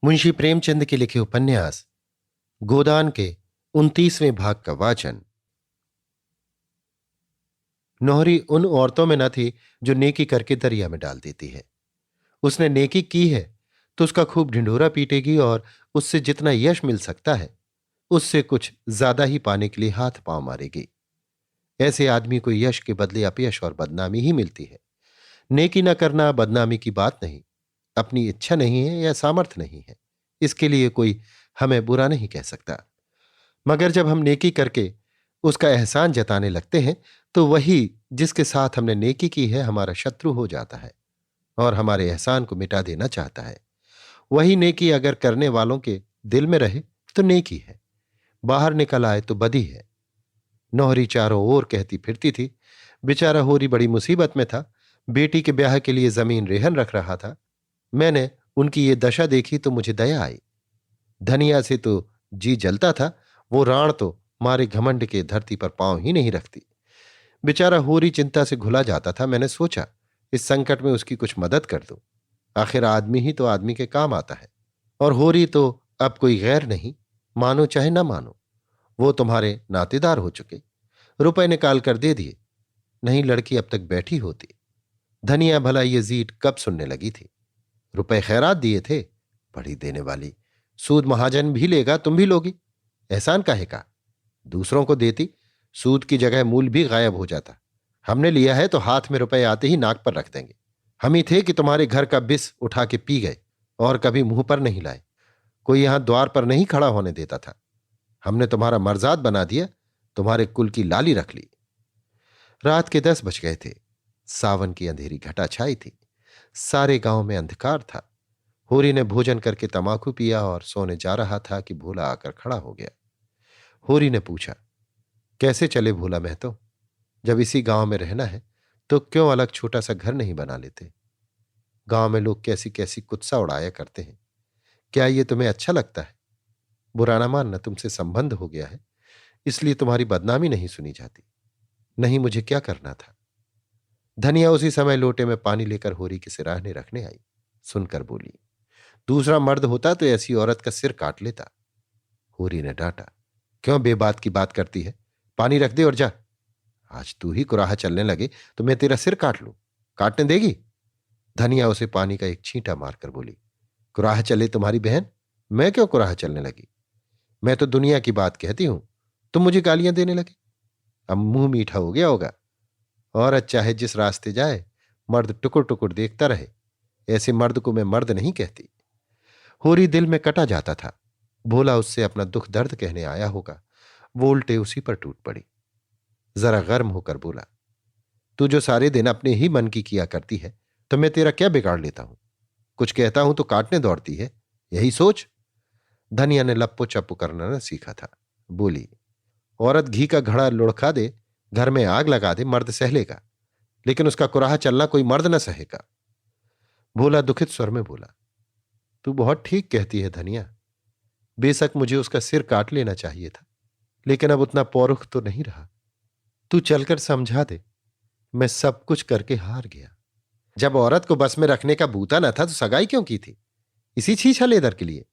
मुंशी प्रेमचंद के लिखे उपन्यास गोदान के 29वें भाग का वाचन। नौहरी उन औरतों में न थी जो नेकी करके दरिया में डाल देती है। उसने नेकी की है तो उसका खूब ढिंढोरा पीटेगी और उससे जितना यश मिल सकता है उससे कुछ ज्यादा ही पाने के लिए हाथ पांव मारेगी। ऐसे आदमी को यश के बदले अपयश और बदनामी ही मिलती है। नेकी न करना बदनामी की बात नहीं, अपनी इच्छा नहीं है या सामर्थ्य नहीं है, इसके लिए कोई हमें बुरा नहीं कह सकता। मगर जब हम नेकी करके उसका एहसान जताने लगते हैं तो वही जिसके साथ हमने नेकी की है हमारा शत्रु हो जाता है और हमारे एहसान को मिटा देना चाहता है। वही नेकी अगर करने वालों के दिल में रहे तो नेकी है, बाहर निकल आए तो बदी है। नौहरी चारों ओर कहती फिरती थी, बेचारा होरी बड़ी मुसीबत में था। बेटी के ब्याह के लिए जमीन रेहन रख रहा था। मैंने उनकी ये दशा देखी तो मुझे दया आई। धनिया से तो जी जलता था, वो राण तो मारे घमंड के धरती पर पांव ही नहीं रखती। बेचारा होरी चिंता से घुला जाता था। मैंने सोचा इस संकट में उसकी कुछ मदद कर दूं। आखिर आदमी ही तो आदमी के काम आता है और होरी तो अब कोई गैर नहीं, मानो चाहे ना मानो। वो तुम्हारे नातेदार हो चुके। रुपए निकाल कर दे दिए, नहीं लड़की अब तक बैठी होती। धनिया भला ये जीत कब सुनने लगी थी। रुपए खैरात दिए थे, बड़ी देने वाली। सूद महाजन भी लेगा, तुम भी लोगी। एहसान काहे का? दूसरों को देती, सूद की जगह मूल भी गायब हो जाता। हमने लिया है तो हाथ में रुपए आते ही नाक पर रख देंगे। हम ही थे कि तुम्हारे घर का बिस उठा के पी गए और कभी मुंह पर नहीं लाए। कोई यहां द्वार पर नहीं खड़ा होने देता था। हमने तुम्हारा मर्जाद बना दिया, तुम्हारे कुल की लाली रख ली। रात के 10 बज गए थे। सावन की अंधेरी घटा छाई थी। सारे गांव में अंधकार था। होरी ने भोजन करके तमाकू पिया और सोने जा रहा था कि भोला आकर खड़ा हो गया। होरी ने पूछा, कैसे चले भोला महतो? जब इसी गांव में रहना है तो क्यों अलग छोटा सा घर नहीं बना लेते? गांव में लोग कैसी कैसी कुत्सा उड़ाया करते हैं। क्या ये तुम्हें अच्छा लगता है? बुरा ना मानना, तुमसे संबंध हो गया है, इसलिए तुम्हारी बदनामी नहीं सुनी जाती। नहीं, मुझे क्या करना था? धनिया उसी समय लोटे में पानी लेकर होरी के सिराहने रखने आई। सुनकर बोली, दूसरा मर्द होता तो ऐसी औरत का सिर काट लेता। होरी ने डांटा, क्यों बेबात की बात करती है? पानी रख दे और जा। आज तू ही कुराहा चलने लगे तो मैं तेरा सिर काट लूं। काटने देगी? धनिया उसे पानी का एक छींटा मारकर बोली, कुराहा चले तुम्हारी बहन, मैं क्यों कुराहा चलने लगी? मैं तो दुनिया की बात कहती हूं, तुम मुझे गालियां देने लगे। अब मुंह मीठा हो गया होगा। औरत चाहे जिस रास्ते जाए मर्द टुकुर टुकुर देखता रहे, ऐसे मर्द को मैं मर्द नहीं कहती। होरी दिल में कटा जाता था। भोला उससे अपना दुख दर्द कहने आया होगा। वो उल्टे उसी पर टूट पड़ी। जरा गर्म होकर बोला, तू जो सारे दिन अपने ही मन की किया करती है तो मैं तेरा क्या बिगाड़ लेता हूं? कुछ कहता हूं तो काटने दौड़ती है, यही सोच। धनिया ने लप्पो चप्पो करना न सीखा था। बोली, औरत घी का घड़ा लुढ़का दे, घर में आग लगा दे, मर्द सह लेगा, लेकिन उसका कुराहा चलना कोई मर्द न सहेगा। भोला दुखित स्वर में बोला, तू बहुत ठीक कहती है धनिया। बेशक मुझे उसका सिर काट लेना चाहिए था, लेकिन अब उतना पौरुख तो नहीं रहा। तू चलकर समझा दे। मैं सब कुछ करके हार गया। जब औरत को बस में रखने का बूता न था तो सगाई क्यों की थी? इसी छीछा लेदर के लिए?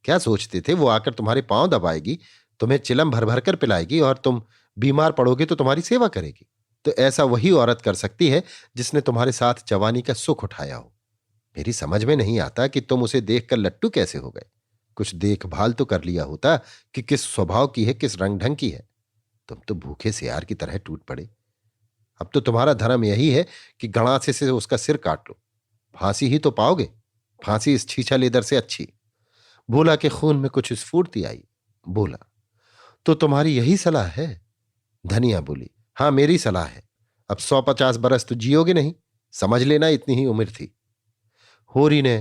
क्या सोचते थे वो आकर तुम्हारे पांव दबाएगी, तुम्हें चिलम भर भर कर पिलाएगी और तुम बीमार पड़ोगे तो तुम्हारी सेवा करेगी? तो ऐसा वही औरत कर सकती है जिसने तुम्हारे साथ जवानी का सुख उठाया हो। मेरी समझ में नहीं आता कि तुम उसे देखकर लट्टू कैसे हो गए। कुछ देखभाल तो कर लिया होता कि किस स्वभाव की है, किस रंग ढंग की है। तुम तो भूखे सियार की तरह टूट पड़े। अब तो तुम्हारा धर्म यही है कि गणासे से उसका सिर काट लो। फांसी ही तो पाओगे। फांसी इस छीछा लेदर से अच्छी। भोला के खून में कुछ स्फूर्ति आई। बोला, तो तुम्हारी यही सलाह है? धनिया बोली, हां, मेरी सलाह है। अब 150 बरस तो जियोगे नहीं, समझ लेना इतनी ही उम्र थी। होरी ने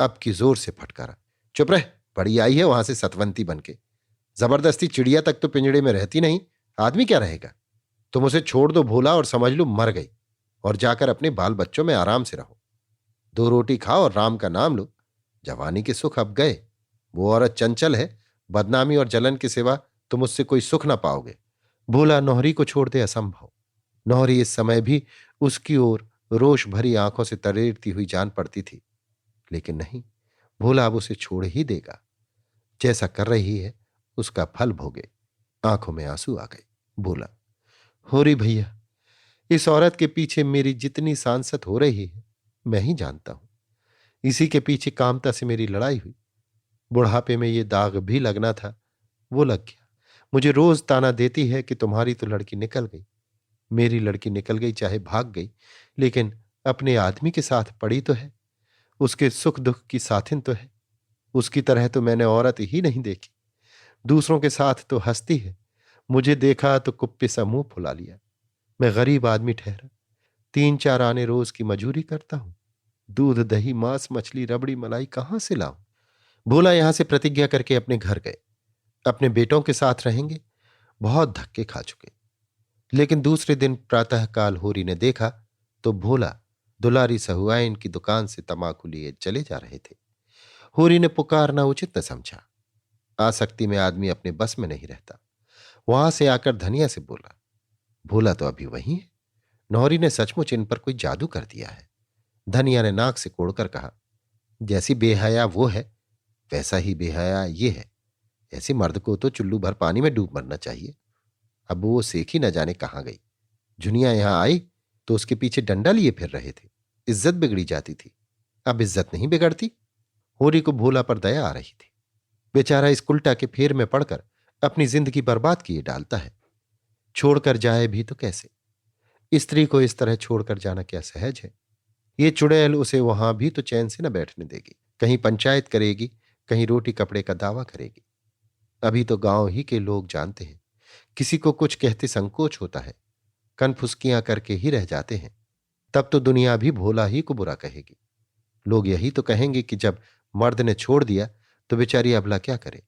अब की जोर से फटकारा, चुप रह, पड़ी आई है वहां से सतवंती बनके। जबरदस्ती चिड़िया तक तो पिंजड़े में रहती नहीं, आदमी क्या रहेगा? तुम उसे छोड़ दो भोला और समझ लो मर गई, और जाकर अपने बाल बच्चों में आराम से रहो। 2 रोटी खाओ और राम का नाम लो। जवानी के सुख अब गए। वो औरत चंचल है, बदनामी और जलन के सिवा तुम उससे कोई सुख ना पाओगे। भोला नौहरी को छोड़ दे असंभव। नौहरी इस समय भी उसकी ओर रोष भरी आंखों से तरेरती हुई जान पड़ती थी, लेकिन नहीं, भोला अब उसे छोड़ ही देगा। जैसा कर रही है उसका फल भोगे। आंखों में आंसू आ गए। बोला, होरी भैया, इस औरत के पीछे मेरी जितनी सांसत हो रही है मैं ही जानता हूं। इसी के पीछे कामता से मेरी लड़ाई हुई। बुढ़ापे में ये दाग भी लगना था, वो लग गया। मुझे रोज ताना देती है कि तुम्हारी तो लड़की निकल गई। मेरी लड़की निकल गई चाहे भाग गई, लेकिन अपने आदमी के साथ पड़ी तो है, उसके सुख दुख की साथिन तो है। उसकी तरह तो मैंने औरत ही नहीं देखी। दूसरों के साथ तो हंसती है, मुझे देखा तो कुप्पे सा मुंह फुला लिया। मैं गरीब आदमी ठहरा, 3-4 आने रोज की मजूरी करता हूं। दूध दही मांस मछली रबड़ी मलाई कहां से लाऊं। भोला यहां से प्रतिज्ञा करके अपने घर गए। अपने बेटों के साथ रहेंगे। बहुत धक्के खा चुके। लेकिन दूसरे दिन प्रातःकाल होरी ने देखा तो भोला दुलारी सहुआइन की दुकान से तमाकू लिए चले जा रहे थे। होरी ने पुकारना उचित न समझा। आसक्ति में आदमी अपने बस में नहीं रहता। वहां से आकर धनिया से बोला, भोला तो अभी वही है। नौरी ने सचमुच इन पर कोई जादू कर दिया है। धनिया ने नाक से कोड़कर कहा, जैसी बेहया वो है वैसा ही बेहया ये है। ऐसे मर्द को तो चुल्लू भर पानी में डूब मरना चाहिए। अब वो सेखी न जाने कहां गई। जुनिया यहां आई तो उसके पीछे डंडा लिए फिर रहे थे। इज्जत बिगड़ी जाती थी, अब इज्जत नहीं बिगड़ती। होरी को भोला पर दया आ रही थी। बेचारा इस उल्टा के फेर में पड़कर अपनी जिंदगी बर्बाद किए डालता है। छोड़कर जाए भी तो कैसे। स्त्री को इस तरह छोड़कर जाना क्या सहज है। ये चुड़ैल उसे वहां भी तो चैन से न बैठने देगी। कहीं पंचायत करेगी, कहीं रोटी कपड़े का दावा करेगी। अभी तो गांव ही के लोग जानते हैं, किसी को कुछ कहते संकोच होता है, कनफुसकियां करके ही रह जाते हैं। तब तो दुनिया भी भोला ही को बुरा कहेगी। लोग यही तो कहेंगे कि जब मर्द ने छोड़ दिया तो बेचारी अबला क्या करे।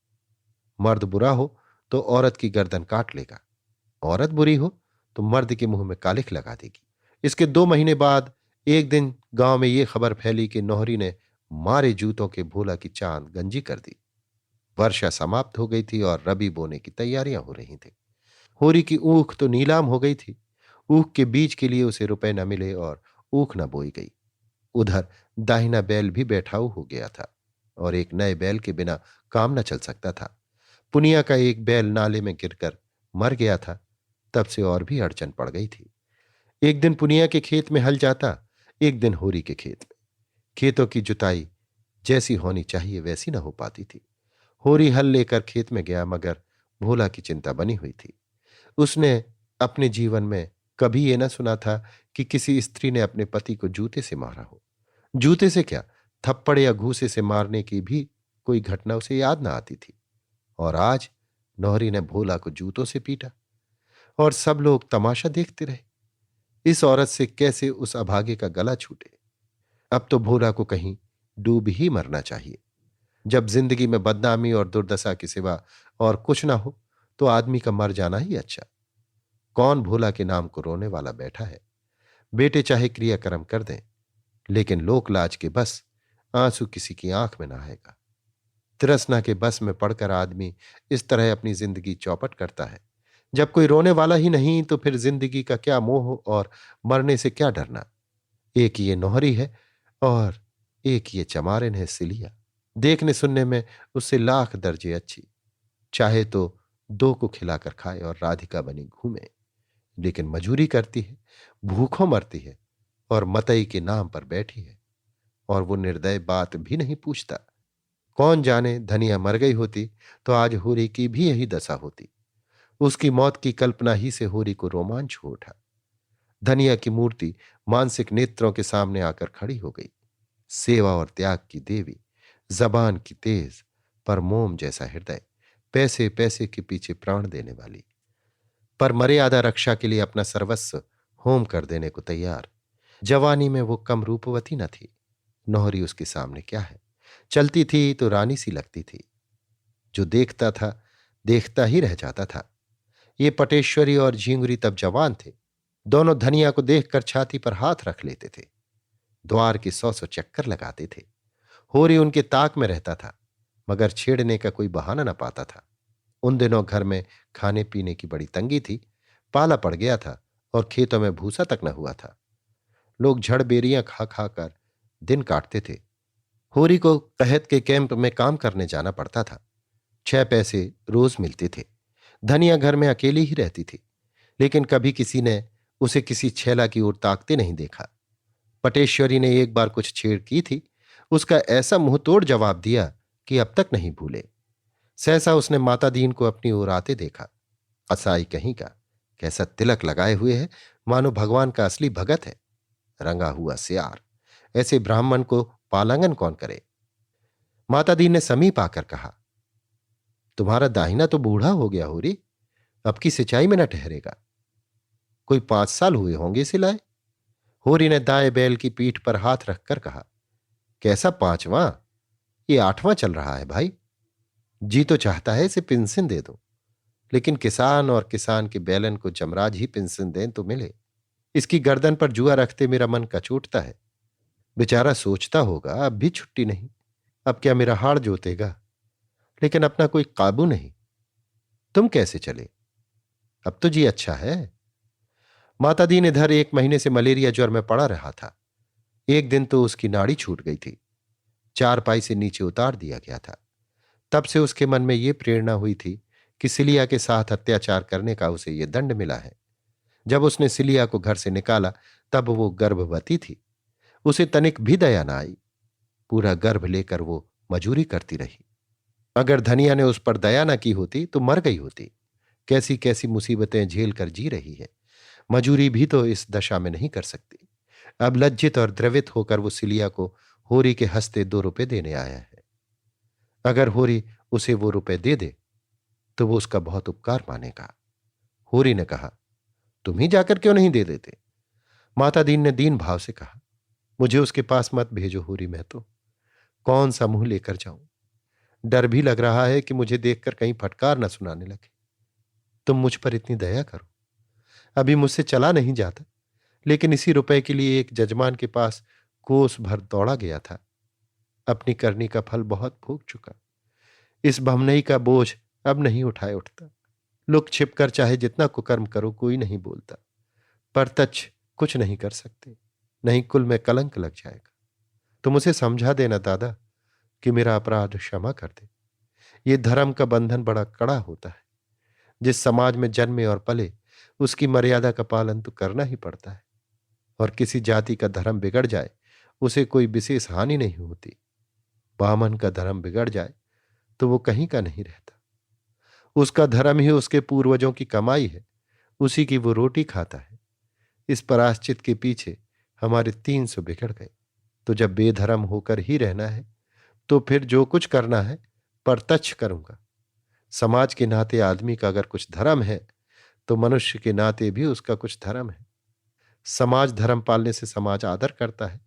मर्द बुरा हो तो औरत की गर्दन काट लेगा, औरत बुरी हो तो मर्द के मुंह में कालिख लगा देगी। इसके 2 महीने बाद एक दिन गांव में यह खबर फैली कि नौहरी ने मारे जूतों के भोला की चांद गंजी कर दी। वर्षा समाप्त हो गई थी और रबी बोने की तैयारियां हो रही थी। होरी की ऊख तो नीलाम हो गई थी। ऊख के बीज के लिए उसे रुपए न मिले और ऊख न बोई गई। उधर दाहिना बैल भी बैठाऊ हो गया था और एक नए बैल के बिना काम न चल सकता था। पुनिया का एक बैल नाले में गिरकर मर गया था। तब से और भी अड़चन पड़ गई थी। एक दिन पुनिया के खेत में हल जाता, एक दिन होरी के खेत में। खेतों की जुताई जैसी होनी चाहिए वैसी न हो पाती थी। होरी हल लेकर खेत में गया, मगर भोला की चिंता बनी हुई थी। उसने अपने जीवन में कभी ये न सुना था कि किसी स्त्री ने अपने पति को जूते से मारा हो। जूते से क्या, थप्पड़ या घूसे से मारने की भी कोई घटना उसे याद ना आती थी। और आज नौहरी ने भोला को जूतों से पीटा और सब लोग तमाशा देखते रहे। इस औरत से कैसे उस अभागे का गला छूटे। अब तो भोला को कहीं डूब ही मरना चाहिए। जब जिंदगी में बदनामी और दुर्दशा के सिवा और कुछ ना हो तो आदमी का मर जाना ही अच्छा। कौन भोला के नाम को रोने वाला बैठा है। बेटे चाहे क्रियाक्रम कर दें, लेकिन लोक लाज के बस आंसू किसी की आंख में ना आएगा। तिरसना के बस में पड़कर आदमी इस तरह अपनी जिंदगी चौपट करता है। जब कोई रोने वाला ही नहीं तो फिर जिंदगी का क्या मोह और मरने से क्या डरना। एक ये नौहरी है और एक ये चमारिन है सिलिया। देखने सुनने में उससे लाख दर्जे अच्छी। चाहे तो 2 को खिलाकर खाए और राधिका बनी घूमे, लेकिन मजूरी करती है, भूखों मरती है और मतई के नाम पर बैठी है। और वो निर्दय बात भी नहीं पूछता। कौन जाने धनिया मर गई होती तो आज होरी की भी यही दशा होती। उसकी मौत की कल्पना ही से होरी को रोमांच हो उठा। धनिया की मूर्ति मानसिक नेत्रों के सामने आकर खड़ी हो गई। सेवा और त्याग की देवी, जबान की तेज पर मोम जैसा हृदय, पैसे पैसे के पीछे प्राण देने वाली, पर मर्यादा रक्षा के लिए अपना सर्वस्व होम कर देने को तैयार। जवानी में वो कम रूपवती न थी। नौहरी उसके सामने क्या है। चलती थी तो रानी सी लगती थी। जो देखता था देखता ही रह जाता था। ये पटेश्वरी और झिंगुरी तब जवान थे। दोनों धनिया को देखकर छाती पर हाथ रख लेते थे। द्वार के 100 चक्कर लगाते थे। होरी उनके ताक में रहता था, मगर छेड़ने का कोई बहाना न पाता था। उन दिनों घर में खाने पीने की बड़ी तंगी थी। पाला पड़ गया था और खेतों में भूसा तक न हुआ था। लोग झड़ बेरियां खा खा कर दिन काटते थे। होरी को कहत के कैंप में काम करने जाना पड़ता था। 6 पैसे रोज मिलते थे। धनिया घर में अकेली ही रहती थी, लेकिन कभी किसी ने उसे किसी छैला की ओर ताकते नहीं देखा। पटेश्वरी ने एक बार कुछ छेड़ की थी, उसका ऐसा मुंहतोड़ जवाब दिया कि अब तक नहीं भूले। सहसा उसने माता दीन को अपनी ओर आते देखा। असाई कहीं का, कैसा तिलक लगाए हुए है, मानो भगवान का असली भगत है। रंगा हुआ सियार, ऐसे ब्राह्मण को पालांगन कौन करे। माता दीन ने समीप आकर कहा, तुम्हारा दाहिना तो बूढ़ा हो गया होरी, अब की सिंचाई में न ठहरेगा। कोई 5 साल हुए होंगे इसे लाए। होरी ने दाएं बैल की पीठ पर हाथ रखकर कहा, कैसा 5वां, ये 8वां चल रहा है भाई। जी तो चाहता है इसे पेंशन दे दो, लेकिन किसान और किसान के बैलन को जमराज ही पेंशन दें तो मिले। इसकी गर्दन पर जुआ रखते मेरा मन कचोटता है। बेचारा सोचता होगा अब भी छुट्टी नहीं, अब क्या मेरा हाड़ जोतेगा, लेकिन अपना कोई काबू नहीं। तुम कैसे चले, अब तो जी अच्छा है। माता दीन इधर 1 महीने से मलेरिया ज्वर में पड़ा रहा था। एक दिन तो उसकी नाड़ी छूट गई थी, चारपाई से नीचे उतार दिया गया था। तब से उसके मन में यह प्रेरणा हुई थी कि सिलिया के साथ अत्याचार करने का उसे यह दंड मिला है। जब उसने सिलिया को घर से निकाला तब वो गर्भवती थी। उसे तनिक भी दया न आई। पूरा गर्भ लेकर वो मजूरी करती रही। अगर धनिया ने उस पर दया न की होती तो मर गई होती। कैसी कैसी मुसीबतें झेल कर जी रही है। मजूरी भी तो इस दशा में नहीं कर सकती। अब लज्जित और द्रवित होकर वो सिलिया को होरी के हंसते 2 रुपए देने आया है। अगर होरी उसे वो रुपए दे दे तो वो उसका बहुत उपकार मानेगा। होरी ने कहा, तुम ही जाकर क्यों नहीं दे देते। माता दीन ने दीन भाव से कहा, मुझे उसके पास मत भेजो होरी, मैं तो कौन सा मुंह लेकर जाऊं। डर भी लग रहा है कि मुझे देखकर कहीं फटकार न सुनाने लगे। तुम मुझ पर इतनी दया करो। अभी मुझसे चला नहीं जाता, लेकिन इसी रुपए के लिए एक जजमान के पास कोस भर दौड़ा गया था। अपनी करनी का फल बहुत भोग चुका। इस भमनई का बोझ अब नहीं उठाए उठता। लुक छिप कर चाहे जितना कुकर्म करो कोई नहीं बोलता, पर तच्छ कुछ नहीं कर सकते, नहीं कुल में कलंक लग जाएगा। तुम उसे समझा देना दादा कि मेरा अपराध क्षमा कर दे। ये धर्म का बंधन बड़ा कड़ा होता है। जिस समाज में जन्मे और पले उसकी मर्यादा का पालन तो करना ही पड़ता है, और किसी जाति का धर्म बिगड़ जाए उसे कोई विशेष हानि नहीं होती। बामन का धर्म बिगड़ जाए तो वो कहीं का नहीं रहता। उसका धर्म ही उसके पूर्वजों की कमाई है, उसी की वो रोटी खाता है। इस पराश्चित के पीछे हमारे 300 बिगड़ गए। तो जब बेधर्म होकर ही रहना है तो फिर जो कुछ करना है परतच्छ करूंगा। समाज के नाते आदमी का अगर कुछ धर्म है तो मनुष्य के नाते भी उसका कुछ धर्म है। समाज धर्म पालने से समाज आदर करता है,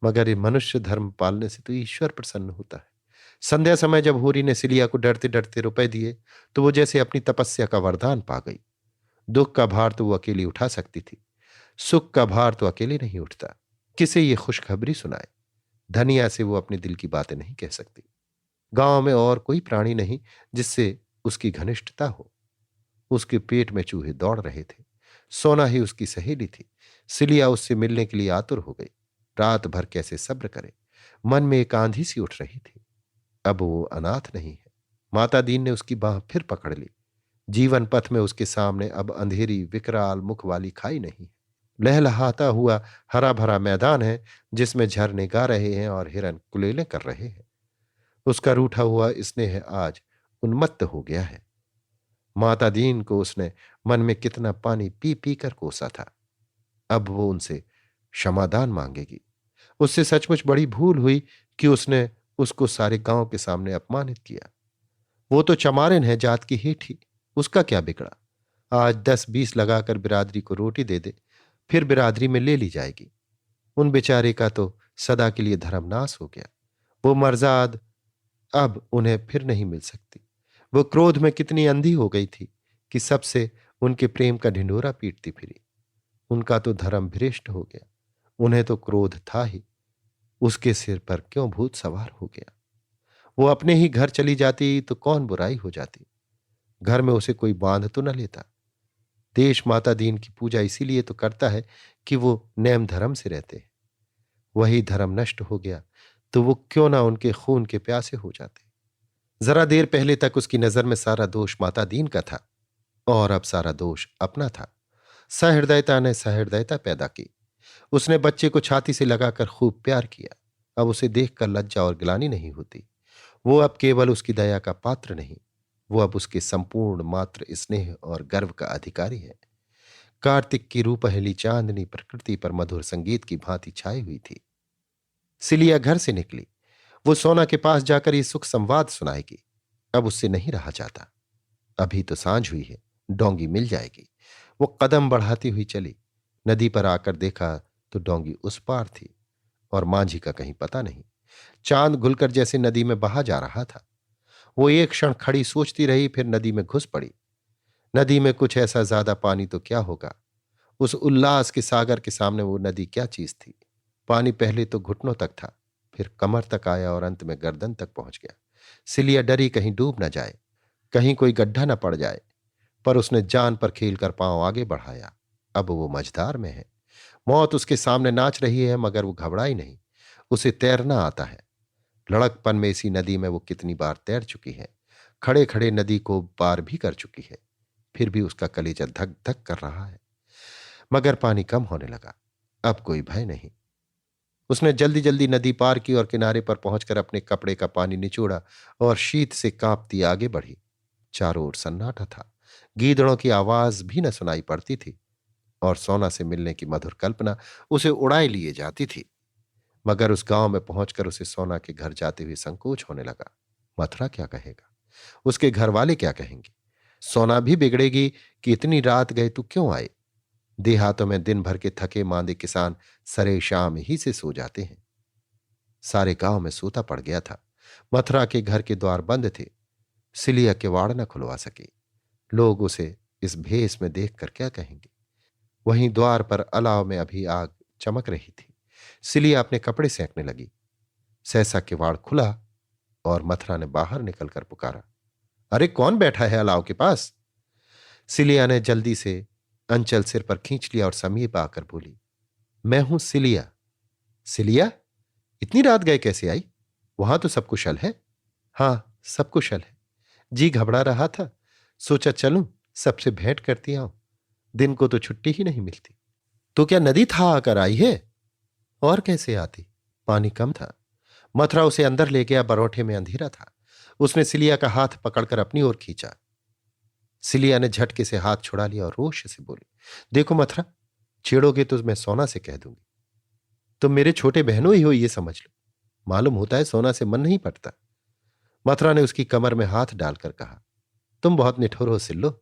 मगर ये मनुष्य धर्म पालने से तो ईश्वर प्रसन्न होता है। संध्या समय जब होरी ने सिलिया को डरते डरते रुपए दिए तो वो जैसे अपनी तपस्या का वरदान पा गई। दुख का भार तो वो अकेली उठा सकती थी, सुख का भार तो अकेले नहीं उठता। किसे ये खुशखबरी सुनाए। धनिया से वो अपने दिल की बातें नहीं कह सकती। गांव में और कोई प्राणी नहीं जिससे उसकी घनिष्ठता हो। उसके पेट में चूहे दौड़ रहे थे। सोना ही उसकी सहेली थी। सिलिया उससे मिलने के लिए आतुर हो गई। रात भर कैसे सब्र करे। मन में एक आंधी सी उठ रही थी। अब वो अनाथ नहीं है। माता दीन ने उसकी बांह फिर पकड़ ली। जीवन पथ में उसके सामने अब अंधेरी विकराल मुख वाली खाई नहीं है। लहलहाता हुआ हरा भरा मैदान है जिसमें झरने गा रहे हैं और हिरन कुलेलें कर रहे हैं। उसका रूठा हुआ स्नेह आज उन्मत्त हो गया है। माता दीन को उसने मन में कितना पानी पी पी कर कोसा था। अब वो उनसे क्षमादान मांगेगी। उससे सचमुच बड़ी भूल हुई कि उसने उसको सारे गांव के सामने अपमानित किया। वो तो चमारिन है, जात की हेठी, उसका क्या बिगड़ा। आज 10-20 लगाकर बिरादरी को रोटी दे दे, फिर बिरादरी में ले ली जाएगी। उन बेचारे का तो सदा के लिए धर्मनाश हो गया। वो मर्जाद अब उन्हें फिर नहीं मिल सकती। वो क्रोध में कितनी अंधी हो गई थी कि सबसे उनके प्रेम का ढिंढोरा पीटती फिरी। उनका तो धर्म भ्रष्ट हो गया। उन्हें तो क्रोध था ही, उसके सिर पर क्यों भूत सवार हो गया। वो अपने ही घर चली जाती तो कौन बुराई हो जाती। घर में उसे कोई बांध तो न लेता। देश माता दीन की पूजा इसीलिए तो करता है कि वो नेम धर्म से रहते हैं। वही धर्म नष्ट हो गया तो वो क्यों ना उनके खून के प्यासे हो जाते। जरा देर पहले तक उसकी नजर में सारा दोष माता दीन का था और अब सारा दोष अपना था। सहृदयता ने सहृदयता पैदा की। उसने बच्चे को छाती से लगाकर खूब प्यार किया। अब उसे देखकर लज्जा और गिलानी नहीं होती। वो अब केवल उसकी दया का पात्र नहीं, वो अब उसके संपूर्ण मात्र स्नेह और गर्व का अधिकारी है। कार्तिक की रूपहली चांदनी प्रकृति पर मधुर संगीत की भांति छाई हुई थी। सिलिया घर से निकली। वो सोना के पास जाकर ये सुख संवाद सुनाएगी। अब उससे नहीं रहा जाता। अभी तो सांझ हुई है, डोंगी मिल जाएगी। वो कदम बढ़ाती हुई चली। नदी पर आकर देखा तो डोंगी उस पार थी और मांझी का कहीं पता नहीं। चांद घुलकर जैसे नदी में बहा जा रहा था। वो एक क्षण खड़ी सोचती रही, फिर नदी में घुस पड़ी। नदी में कुछ ऐसा ज्यादा पानी तो क्या होगा। उस उल्लास के सागर के सामने वो नदी क्या चीज थी। पानी पहले तो घुटनों तक था, फिर कमर तक आया और अंत में गर्दन तक पहुंच गया। सिलिया डरी कहीं डूब न जाए, कहीं कोई गड्ढा न पड़ जाए, पर उसने जान पर खेलकर पांव आगे बढ़ाया। अब वो मझधार में है। मौत उसके सामने नाच रही है, मगर वो घबराई नहीं। उसे तैरना आता है। लड़कपन में इसी नदी में वो कितनी बार तैर चुकी है। खड़े खड़े नदी को पार भी कर चुकी है। फिर भी उसका कलेजा धक धक कर रहा है। मगर पानी कम होने लगा। अब कोई भय नहीं। उसने जल्दी जल्दी नदी पार की और किनारे पर पहुंचकर अपने कपड़े का पानी निचोड़ा और शीत से कांपती आगे बढ़ी। चारों ओर सन्नाटा था। गीदड़ों की आवाज भी न सुनाई पड़ती थी और सोना से मिलने की मधुर कल्पना उसे उड़ाए लिए जाती थी। मगर उस गांव में पहुंचकर उसे सोना के घर जाते हुए संकोच होने लगा। मथुरा क्या कहेगा, उसके घर वाले क्या कहेंगे। सोना भी बिगड़ेगी कि इतनी रात गए तू क्यों आए। देहातों में दिन भर के थके मांदे किसान सरे शाम ही से सो जाते हैं। सारे गांव में सूता पड़ गया था। मथुरा के घर के द्वार बंद थे। सिलिया किवाड़ न खुलवा सके। लोग उसे इस भेष में देखकर क्या कहेंगे। वहीं द्वार पर अलाव में अभी आग चमक रही थी। सिलिया अपने कपड़े सेंकने लगी। सहसा किवाड़ खुला और मथुरा ने बाहर निकलकर पुकारा, अरे कौन बैठा है अलाव के पास। सिलिया ने जल्दी से अंचल सिर पर खींच लिया और समीप आकर बोली, मैं हूं सिलिया। सिलिया, इतनी रात गए कैसे आई। वहां तो सब कुशल है। हां, सब कुशल है। जी घबरा रहा था, सोचा चलूं सबसे भेंट करती आऊं। दिन को तो छुट्टी ही नहीं मिलती। तो क्या नदी था आकर आई है। और कैसे आती, पानी कम था। मथुरा उसे अंदर ले गया। बरौठे में अंधेरा था। उसने सिलिया का हाथ पकड़कर अपनी ओर खींचा। सिलिया ने झटके से हाथ छुड़ा लिया और रोष से बोली, देखो मथुरा, छेड़ोगे तो मैं सोना से कह दूंगी। तुम मेरे छोटे बहनों ही हो ये समझ लो। मालूम होता है सोना से मन नहीं पड़ता। मथुरा ने उसकी कमर में हाथ डालकर कहा, तुम बहुत निठुर हो सिल्लो।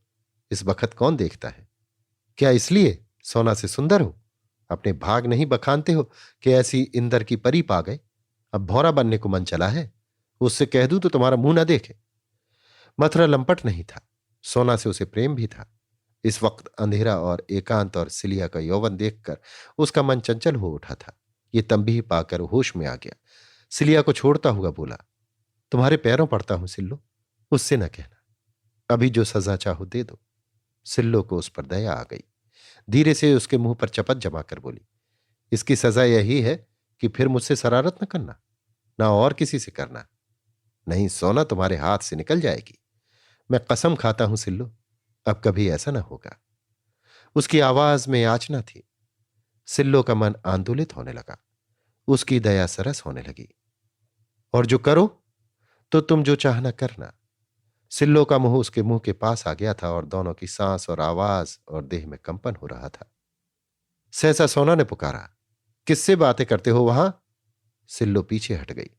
इस बखत कौन देखता है। क्या इसलिए सोना से सुंदर हो। अपने भाग नहीं बखानते हो कि ऐसी इंदर की परी पा गए। अब भौरा बनने को मन चला है। उससे कह दूं तो तुम्हारा मुंह ना देखे। मथुरा लंपट नहीं था। सोना से उसे प्रेम भी था। इस वक्त अंधेरा और एकांत और सिलिया का यौवन देखकर उसका मन चंचल हो उठा था। ये तंबीह पाकर होश में आ गया। सिलिया को छोड़ता हुआ बोला, तुम्हारे पैरों पड़ता हूं सिल्लो, उससे न कहना। अभी जो सजा चाहो दे दो। सिल्लो को उस पर दया आ गई। धीरे से उसके मुंह पर चपत जमा कर बोली, इसकी सजा यही है कि फिर मुझसे शरारत न करना, ना और किसी से करना। नहीं सोना तुम्हारे हाथ से निकल जाएगी। मैं कसम खाता हूं सिल्लो, अब कभी ऐसा ना होगा। उसकी आवाज में याचना थी। सिल्लो का मन आंदोलित होने लगा। उसकी दया सरस होने लगी। और जो करो तो तुम जो चाहना करना। सिल्लो का मुंह उसके मुंह के पास आ गया था और दोनों की सांस और आवाज और देह में कंपन हो रहा था। सहसा सोना ने पुकारा, किससे बातें करते हो वहां। सिल्लो पीछे हट गई।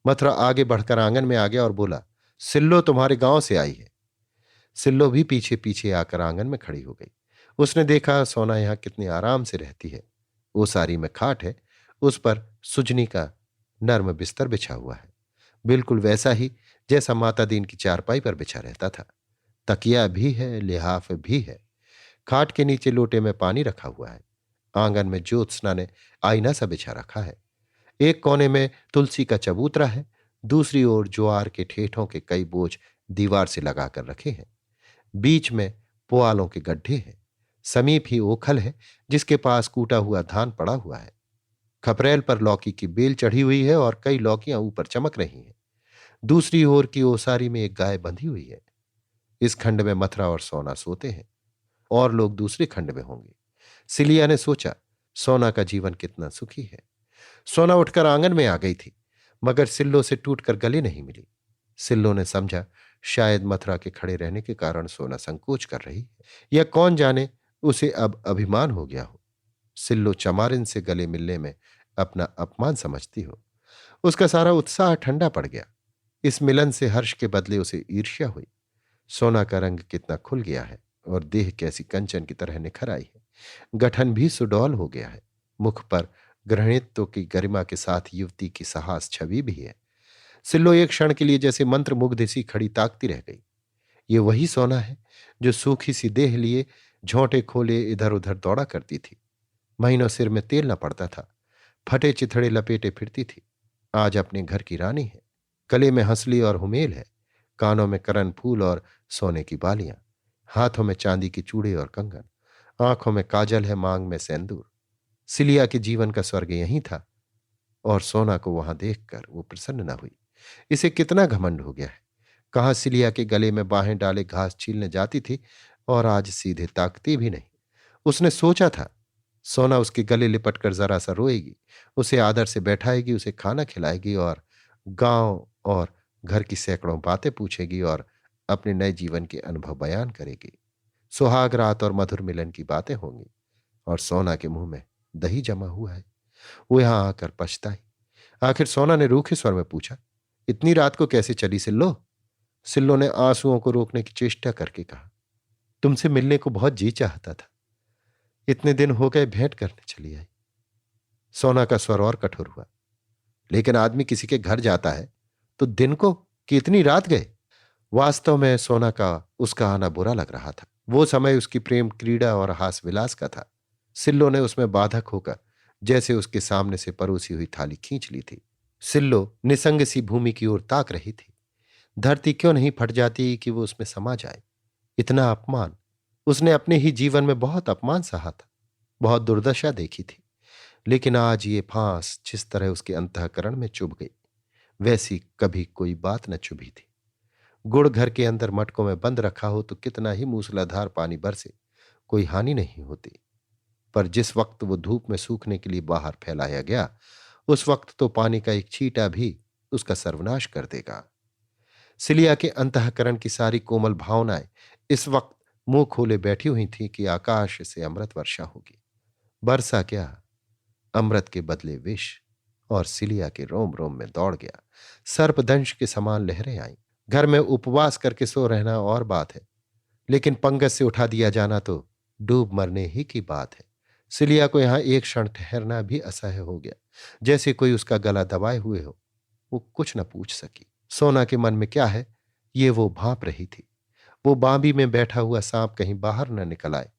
मथुरा आगे बढ़कर आंगन में आ गया और बोला, सिल्लो तुम्हारे गांव से आई है। सिल्लो भी पीछे पीछे आकर आंगन में खड़ी हो गई। उसने देखा सोना यहां कितने आराम से रहती है। वो सारी में खाट है, उस पर सुजनी का नर्म बिस्तर बिछा हुआ है, बिल्कुल वैसा ही जैसा माता दीन की चारपाई पर बिछा रहता था। तकिया भी है, लिहाफ भी है। खाट के नीचे लोटे में पानी रखा हुआ है। आंगन में ज्योत्सना ने आईना सा बिछा रखा है। एक कोने में तुलसी का चबूतरा है, दूसरी ओर ज्वार के ठेठों के कई बोझ दीवार से लगाकर रखे हैं। बीच में पुआलों के गड्ढे हैं। समीप ही ओखल है जिसके पास कूटा हुआ धान पड़ा हुआ है। खपरेल पर लौकी की बेल चढ़ी हुई है और कई लौकियां ऊपर चमक रही हैं। दूसरी ओर की ओसारी में एक गाय बंधी हुई है। इस खंड में मथुरा और सोना सोते हैं, और लोग दूसरे खंड में होंगे। सिलिया ने सोचा, सोना का जीवन कितना सुखी है। सोना उठकर आंगन में आ गई थी, मगर सिल्लो से टूटकर गले नहीं मिली। सिल्लो ने समझा, शायद मथुरा के खड़े रहने के कारण सोना संकोच कर रही है, या कौन जाने उसे अब अभिमान हो गया हो। सिल्लो चमारिन से गले मिलने में अपना अपमान समझती हो। उसका सारा उत्साह ठंडा पड़ गया। इस मिलन से हर्ष के बदले उसे ईर्ष्या हुई। सोना का रंग कितना खुल गया है और देह कैसी कंचन की तरह निखर आई है। गठन भी सुडौल हो गया है। मुख पर गृहिणित्व की गरिमा के साथ युवती की साहस छवि भी है। सिल्लो एक क्षण के लिए जैसे मंत्रमुग्ध सी खड़ी ताकती रह गई। ये वही सोना है जो सूखी सी देह लिए झोंटे खोले इधर उधर दौड़ा करती थी। महीनों सिर में तेल न पड़ता था, फटे चिथड़े लपेटे फिरती थी। आज अपने घर की रानी है। गले में हंसली और हुमेल है, कानों में करन फूल और सोने की बालियां, हाथों में चांदी की चूड़े और कंगन, आंखों में काजल है, मांग में सेंदूर। सिलिया के जीवन का स्वर्ग यहीं था, और सोना को वहां देखकर वो प्रसन्न न हुई। इसे कितना घमंड हो गया है। कहाँ सिलिया के गले में बाहें डाले घास छीलने जाती थी, और आज सीधे ताकती भी नहीं। उसने सोचा था, सोना उसके गले लिपट कर जरा सा रोएगी, उसे आदर से बैठाएगी, उसे खाना खिलाएगी और गांव और घर की सैकड़ों बातें पूछेगी और अपने नए जीवन के अनुभव बयान करेगी। सुहाग रात और मधुर मिलन की बातें होंगी। और सोना के मुंह में दही जमा हुआ है। वो यहां आकर पछताई। आखिर सोना ने रूखे स्वर में पूछा, इतनी रात को कैसे चली सिल्लो? सिल्लो ने आंसुओं को रोकने की चेष्टा करके कहा, तुमसे मिलने को बहुत जी चाहता था। इतने दिन हो गए भेंट करने चली आई। सोना का स्वर और कठोर हुआ, लेकिन आदमी किसी के घर जाता है तो दिन को कि इतनी रात गए? वास्तव में सोना का उसका आना बुरा लग रहा था। वो समय उसकी प्रेम क्रीड़ा और हास विलास का था। सिल्लो ने उसमें बाधक होकर जैसे उसके सामने से परोसी हुई थाली खींच ली थी। सिल्लो निसंग सी भूमि की ओर ताक रही थी। धरती क्यों नहीं फट जाती कि वो उसमें समा जाए। इतना अपमान! उसने अपने ही जीवन में बहुत अपमान सहा था, बहुत दुर्दशा देखी थी, लेकिन आज ये फांस जिस तरह उसके अंतःकरण में चुभ गई, वैसी कभी कोई बात न चुभी थी। गुड़ घर के अंदर मटकों में बंद रखा हो तो कितना ही मूसलाधार पानी बरसे, कोई हानि नहीं होती। पर जिस वक्त वो धूप में सूखने के लिए बाहर फैलाया गया, उस वक्त तो पानी का एक छींटा भी उसका सर्वनाश कर देगा। सिलिया के अंतःकरण की सारी कोमल भावनाएं इस वक्त मुंह खोले बैठी हुई थी कि आकाश से अमृत वर्षा होगी। बरसा क्या, अमृत के बदले विष, और सिलिया के रोम रोम में दौड़ गया। सर्पदंश के समान लहरें आईं। घर में उपवास करके सो रहना और बात है, लेकिन पंगत से उठा दिया जाना तो डूब मरने ही की बात है। सिलिया को यहां एक क्षण ठहरना भी असह्य हो गया, जैसे कोई उसका गला दबाए हुए हो। वो कुछ न पूछ सकी। सोना के मन में क्या है, ये वो भांप रही थी। वो बांबी में बैठा हुआ सांप कहीं बाहर न निकल आए,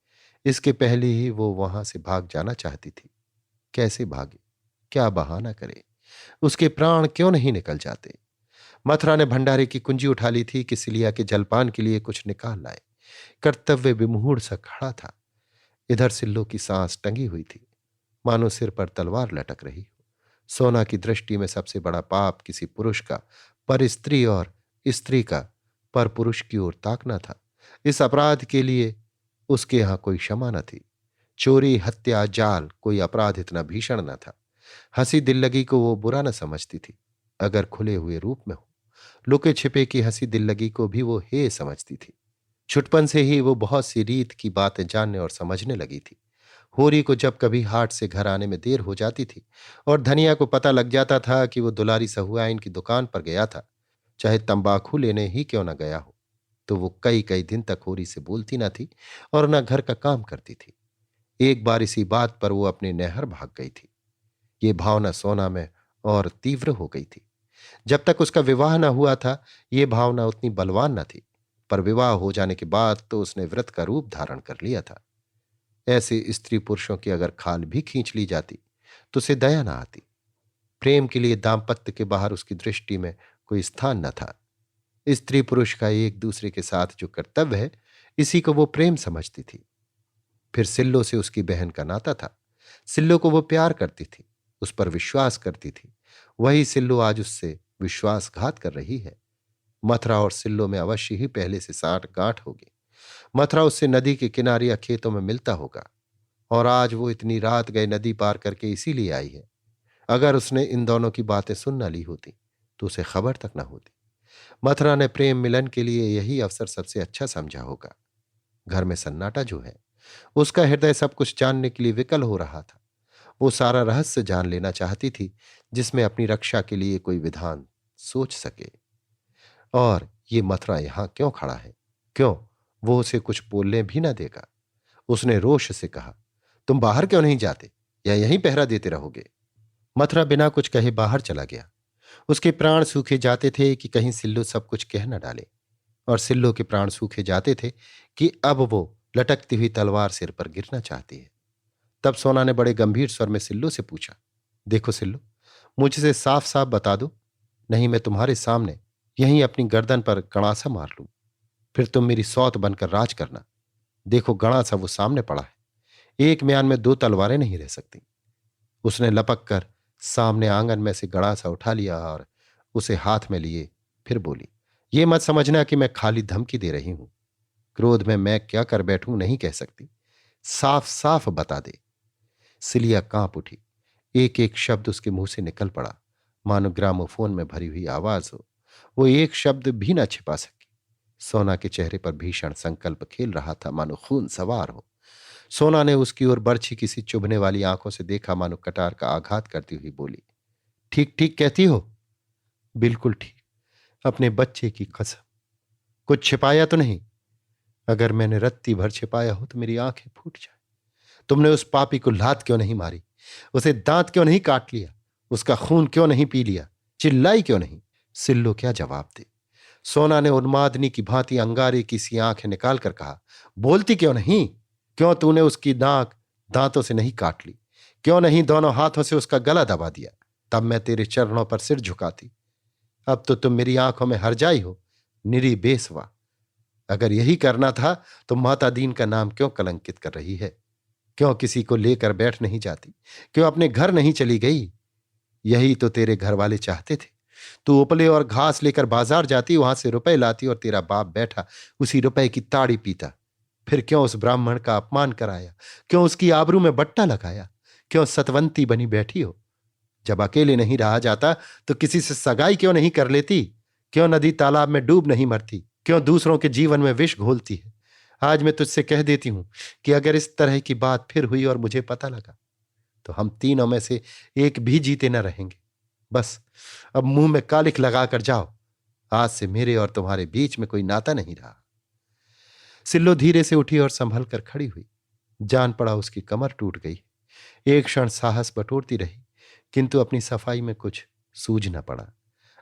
इसके पहले ही वो वहां से भाग जाना चाहती थी। कैसे भागे, क्या बहाना करे? उसके प्राण क्यों नहीं निकल जाते? मथुरा ने भंडारे की कुंजी उठा ली थी कि सिलिया के जलपान के लिए कुछ निकाल लाए। कर्तव्य विमूढ़ सा खड़ा था। इधर सिल्लो की सांस टंगी हुई थी, मानो सिर पर तलवार लटक रही हो। सोना की दृष्टि में सबसे बड़ा पाप किसी पुरुष का पर स्त्री और स्त्री का पर पुरुष की ओर ताकना था। इस अपराध के लिए उसके यहां कोई क्षमा न थी। चोरी, हत्या, जाल, कोई अपराध इतना भीषण न था। हंसी दिल्लगी को वो बुरा न समझती थी, अगर खुले हुए रूप में हो। लुके छिपे की हंसी दिल्लगी को भी वो हे समझती थी। छुटपन से ही वो बहुत सी रीत की बातें जानने और समझने लगी थी। होरी को जब कभी हाट से घर आने में देर हो जाती थी और धनिया को पता लग जाता था कि वो दुलारी सहुआइन की दुकान पर गया था, चाहे तंबाकू लेने ही क्यों न गया हो, तो वो कई कई दिन तक होरी से बोलती न थी और न घर का काम करती थी। एक बार इसी बात पर वो अपने नहर भाग गई थी। ये भावना सोना में और तीव्र हो गई थी। जब तक उसका विवाह न हुआ था, ये भावना उतनी बलवान न थी, पर विवाह हो जाने के बाद तो उसने व्रत का रूप धारण कर लिया था। ऐसे स्त्री पुरुषों की अगर खाल भी खींच ली जाती तो उसे दया न आती। प्रेम के लिए दाम्पत्य के बाहर उसकी दृष्टि में कोई स्थान न था। स्त्री पुरुष का एक दूसरे के साथ जो कर्तव्य है, इसी को वो प्रेम समझती थी। फिर सिल्लो से उसकी बहन का नाता था। सिल्लो को वो प्यार करती थी, उस पर विश्वास करती थी, वही सिल्लू आज उससे विश्वासघात कर रही है। मथुरा और सिल्लो में अवश्य ही पहले से साठ गांठ होगी। मथुरा उससे नदी के किनारे या खेतों में मिलता होगा, और आज वो इतनी रात गए नदी पार करके इसीलिए आई है। अगर उसने इन दोनों की बातें सुन न ली होती तो उसे खबर तक न होती। मथुरा ने प्रेम मिलन के लिए यही अवसर सबसे अच्छा समझा होगा। घर में सन्नाटा जो है, उसका हृदय सब कुछ जानने के लिए विकल हो रहा था। वो सारा रहस्य जान लेना चाहती थी, जिसमें अपनी रक्षा के लिए कोई विधान सोच सके। और ये मथुरा यहां क्यों खड़ा है? क्यों वो उसे कुछ बोलने भी ना देगा? उसने रोष से कहा, तुम बाहर क्यों नहीं जाते, या यहीं पहरा देते रहोगे? मथुरा बिना कुछ कहे बाहर चला गया। उसके प्राण सूखे जाते थे कि कहीं सिल्लू सब कुछ कह न डाले, और सिल्लू के प्राण सूखे जाते थे कि अब वो लटकती हुई तलवार सिर पर गिरना चाहती है। तब सोना ने बड़े गंभीर स्वर में सिल्लू से पूछा, देखो सिल्लू, मुझसे साफ साफ बता दो, नहीं मैं तुम्हारे सामने यहीं अपनी गर्दन पर गणासा मार लूं। फिर तुम मेरी सौत बनकर राज करना। देखो गणासा वो सामने पड़ा है, एक म्यान में दो तलवारें नहीं रह सकती। उसने लपक कर सामने आंगन में से गणासा उठा लिया और उसे हाथ में लिए फिर बोली, ये मत समझना कि मैं खाली धमकी दे रही हूं। क्रोध में मैं क्या कर बैठूं नहीं कह सकती, साफ साफ बता दे। सिलिया कांप उठी। एक एक शब्द उसके मुंह से निकल पड़ा, मानो ग्रामोफोन में भरी हुई आवाज हो। वो एक शब्द भी न छिपा सकी। सोना के चेहरे पर भीषण संकल्प खेल रहा था, मानो खून सवार हो। सोना ने उसकी ओर बरछी किसी चुभने वाली आंखों से देखा, मानो कटार का आघात करती हुई बोली, ठीक ठीक कहती हो? बिल्कुल ठीक, अपने बच्चे की कसम। कुछ छिपाया तो नहीं? अगर मैंने रत्ती भर छिपाया हो तो मेरी आंखें फूट जाए। तुमने उस पापी को लात क्यों नहीं मारी? उसे दांत क्यों नहीं काट लिया? उसका खून क्यों नहीं पी लिया? चिल्लाई क्यों नहीं? सिल्लो क्या जवाब दे? सोना ने उन्मादनी की भांति अंगारे की सी आंखें निकाल कर कहा, बोलती क्यों नहीं? क्यों तूने उसकी नाक दांतों से नहीं काट ली? क्यों नहीं दोनों हाथों से उसका गला दबा दिया? तब मैं तेरे चरणों पर सिर झुकाती। अब तो तुम मेरी आंखों में हरजाई हो, निरी बेसवा। अगर यही करना था तो माता दीन का नाम क्यों कलंकित कर रही है? क्यों किसी को लेकर बैठ नहीं जाती? क्यों अपने घर नहीं चली गई? यही तो तेरे घर वाले चाहते थे। तू उपले और घास लेकर बाजार जाती, वहां से रुपए लाती और तेरा बाप बैठा उसी रुपए की ताड़ी पीता। फिर क्यों उस ब्राह्मण का अपमान कराया? क्यों उसकी आबरू में बट्टा लगाया? क्यों सतवंती बनी बैठी हो? जब अकेले नहीं रहा जाता तो किसी से सगाई क्यों नहीं कर लेती? क्यों नदी तालाब में डूब नहीं मरती? क्यों दूसरों के जीवन में विष घोलती है? आज मैं तुझसे कह देती हूं कि अगर इस तरह की बात फिर हुई और मुझे पता लगा तो हम तीनों में से एक भी जीते न रहेंगे। बस अब मुंह में कालिख लगाकर जाओ। आज से मेरे और तुम्हारे बीच में कोई नाता नहीं रहा। सिल्लो धीरे से उठी और संभल कर खड़ी हुई। जान पड़ा उसकी कमर टूट गई। एक क्षण साहस बटोरती रही, किंतु अपनी सफाई में कुछ सूझ न पड़ा।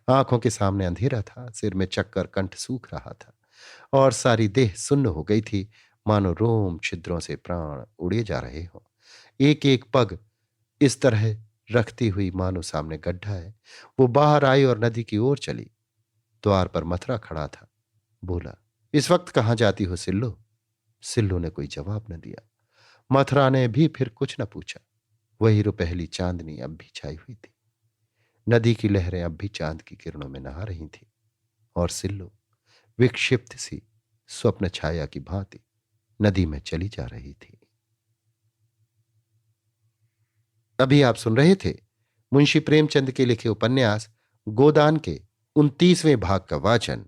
आंखों के सामने अंधेरा था, सिर में चक्कर, कंठ सूख रहा था और सारी देह सुन्न हो गई थी, मानो रोम छिद्रों से प्राण उड़े जा रहे हो। एक एक पग इस तरह रखती हुई मानो सामने गड्ढा है। वो बाहर आई और नदी की ओर चली। द्वार पर मथुरा खड़ा था। बोला, इस वक्त कहां जाती हो सिल्लो? सिल्लो ने कोई जवाब न दिया। मथुरा ने भी फिर कुछ न पूछा। वही रुपहली चांदनी अब भी छाई हुई थी। नदी की लहरें अब भी चांद की किरणों में नहा रही थी, और सिल्लो विक्षिप्त सी स्वप्न छाया की भांति नदी में चली जा रही थी। अभी आप सुन रहे थे मुंशी प्रेमचंद के लिखे उपन्यास गोदान के 29वें भाग का वाचन